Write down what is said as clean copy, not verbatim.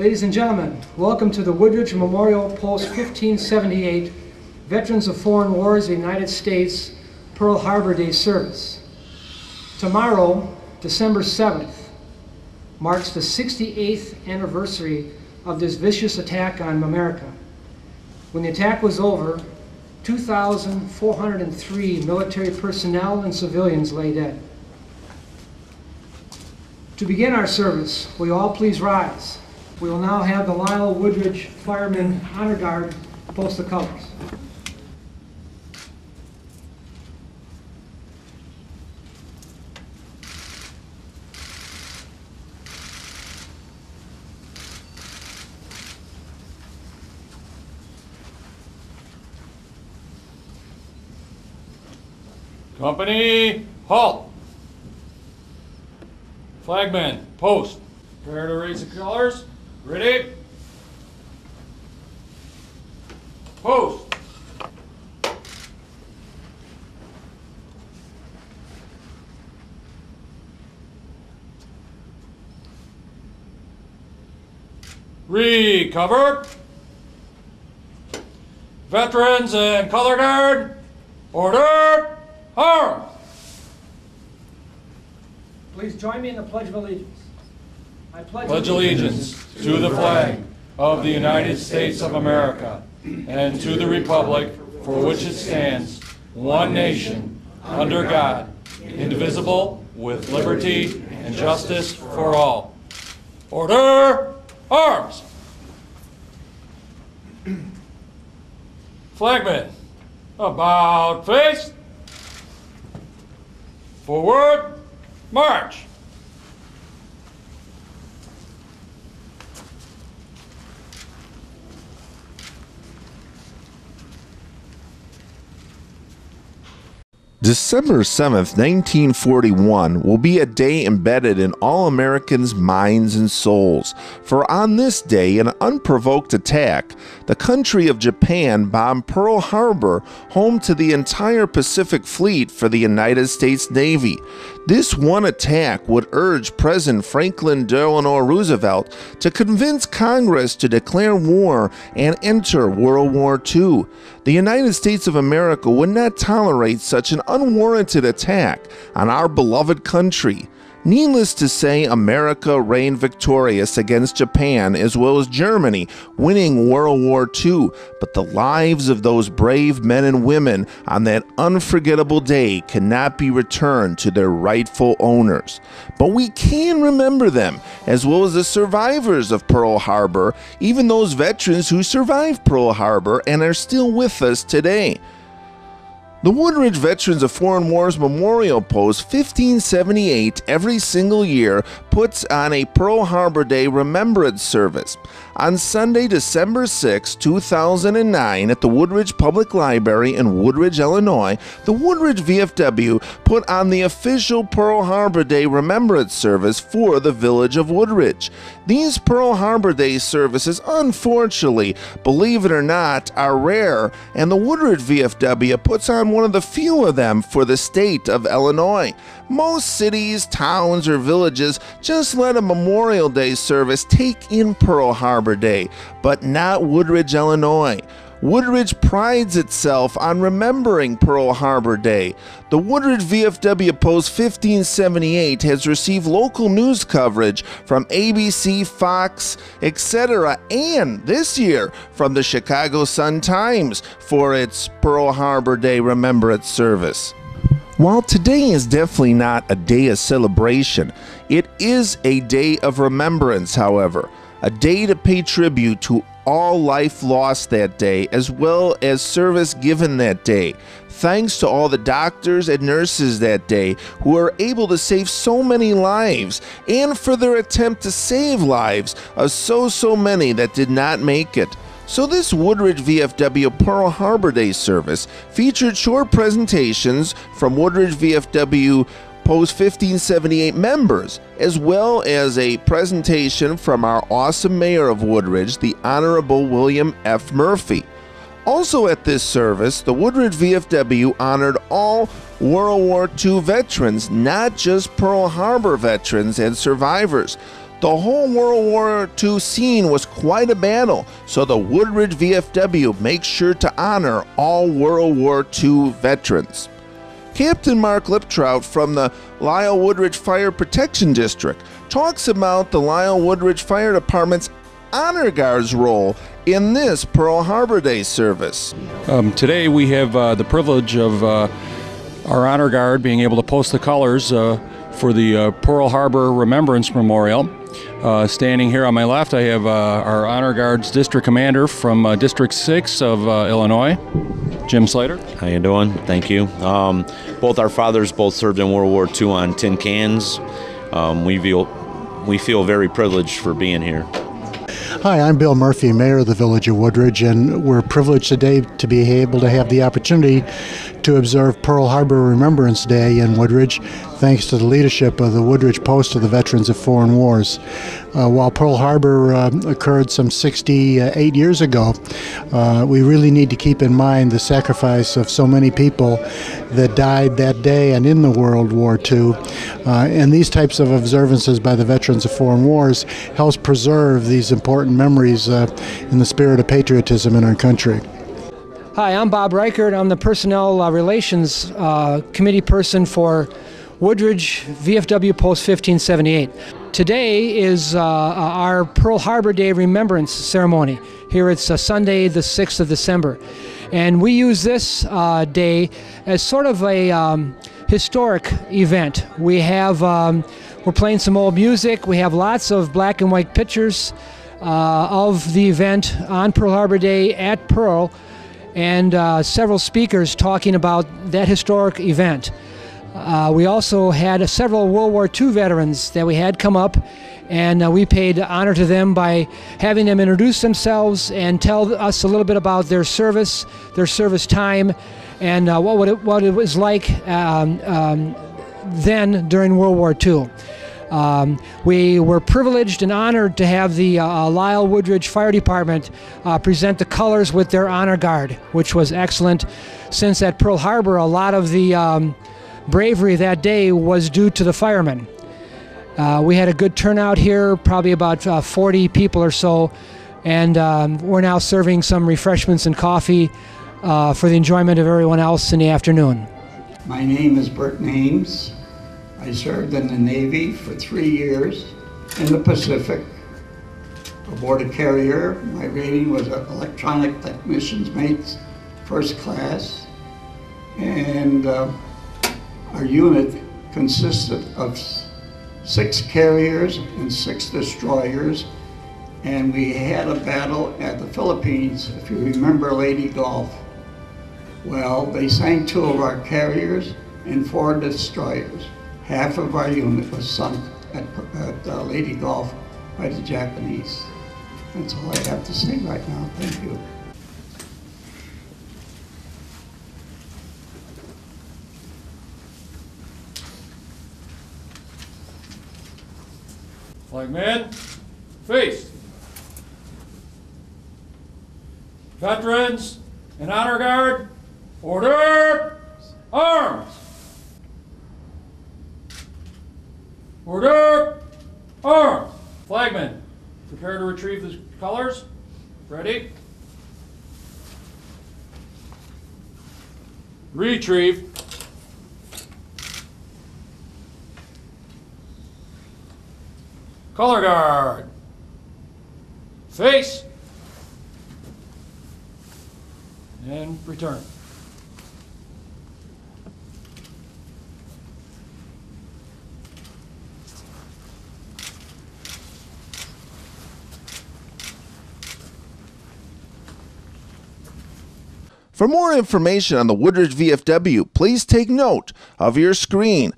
Ladies and gentlemen, welcome to the Woodridge Memorial Post 1578 Veterans of Foreign Wars of the United States Pearl Harbor Day service. Tomorrow, December 7th, marks the 68th anniversary of this vicious attack on America. When the attack was over, 2,403 military personnel and civilians lay dead. To begin our service, will you all please rise? We will now have the Lyle Woodridge Firemen Honor Guard post the colors. Company, halt. Flagmen, post. Prepare to raise the colors. Ready? Post. Recover. Veterans and color guard, order, arms. Please join me in the Pledge of Allegiance. I pledge allegiance to the flag of the United States of America and to the republic for which it stands, one nation, under God, indivisible, with liberty and justice for all. Order, arms! Flagmen, about face, forward, march! December 7th, 1941 will be a day embedded in all Americans' minds and souls, for on this day, an unprovoked attack, the country of Japan bombed Pearl Harbor, home to the entire Pacific Fleet for the United States Navy. This one attack would urge President Franklin Delanor Roosevelt to convince Congress to declare war and enter World War II. The United States of America would not tolerate such an unwarranted attack on our beloved country. Needless to say, America reigned victorious against Japan as well as Germany, winning World War II, but the lives of those brave men and women on that unforgettable day cannot be returned to their rightful owners. But we can remember them, as well as the survivors of Pearl Harbor, even those veterans who survived Pearl Harbor and are still with us today. The Woodridge Veterans of Foreign Wars Memorial Post 1578 every single year puts on a Pearl Harbor Day Remembrance service. On Sunday, December 6, 2009 at the Woodridge Public Library in Woodridge, Illinois, the Woodridge VFW put on the official Pearl Harbor Day Remembrance service for the village of Woodridge. These Pearl Harbor Day services, unfortunately, believe it or not, are rare, and the Woodridge VFW puts on one of the few of them for the state of Illinois. Most cities, towns, or villages just let a Memorial Day service take in Pearl Harbor Day, but not Woodridge, Illinois. Woodridge prides itself on remembering Pearl Harbor Day. The Woodridge VFW Post 1578 has received local news coverage from ABC, Fox, etc., and this year from the Chicago Sun-Times for its Pearl Harbor Day Remembrance service. While today is definitely not a day of celebration, it is a day of remembrance, however, a day to pay tribute to all life lost that day, as well as service given that day. Thanks to all the doctors and nurses that day who were able to save so many lives, and for their attempt to save lives of so many that did not make it. So this Woodridge VFW Pearl Harbor Day service featured short presentations from Woodridge VFW Post 1578 members, as well as a presentation from our awesome mayor of Woodridge, the Honorable William F. Murphy. Also at this service, the Woodridge VFW honored all World War II veterans, not just Pearl Harbor veterans and survivors. The whole World War II scene was quite a battle, so the Woodridge VFW makes sure to honor all World War II veterans. Captain Mark Liptrout from the Lisle Woodridge Fire Protection District talks about the Lisle Woodridge Fire Department's Honor Guard's role in this Pearl Harbor Day service. Today we have the privilege of our Honor Guard being able to post the colors for the Pearl Harbor Remembrance Memorial. Standing here on my left, I have our Honor Guard's District Commander from District 6 of Illinois, Jim Slater. How you doing? Thank you. Both our fathers both served in World War II on tin cans. We feel very privileged for being here. Hi, I'm Bill Murphy, Mayor of the Village of Woodridge, and we're privileged today to be able to have the opportunity to observe Pearl Harbor Remembrance Day in Woodridge, thanks to the leadership of the Woodridge Post of the Veterans of Foreign Wars. While Pearl Harbor occurred some 68 years ago, we really need to keep in mind the sacrifice of so many people that died that day and in the World War II. And these types of observances by the Veterans of Foreign Wars helps preserve these important memories in the spirit of patriotism in our country. Hi, I'm Bob Reichert. I'm the Personnel Relations Committee person for Woodridge VFW Post 1578. Today is our Pearl Harbor Day Remembrance Ceremony. Here it's Sunday the 6th of December. And we use this day as sort of a historic event. We have, we're playing some old music. We have lots of black and white pictures of the event on Pearl Harbor Day at Pearl, and several speakers talking about that historic event. We also had several World War II veterans that we had come up, and we paid honor to them by having them introduce themselves and tell us a little bit about their service time, and what it was like then during World War II. We were privileged and honored to have the Lisle Woodridge Fire Department present the colors with their honor guard, which was excellent, since at Pearl Harbor a lot of the bravery that day was due to the firemen. We had a good turnout here, probably about 40 people or so, and we're now serving some refreshments and coffee for the enjoyment of everyone else in the afternoon. My name is Bert Names. I served in the Navy for 3 years in the Pacific, aboard a carrier. My rating was an electronic technician's mate, first class. And our unit consisted of 6 carriers and 6 destroyers. And we had a battle at the Philippines, if you remember Lady Gulf. Well, they sank 2 of our carriers and 4 destroyers. Half of our unit was sunk at Lady Gulf by the Japanese. That's all I have to say right now. Thank you. Flagman, face. Veterans and Honor Guard, order, arms. Order, arms. Flagman, prepare to retrieve the colors. Ready? Retrieve. Color guard. Face. And return. For more information on the Woodridge VFW, please take note of your screen.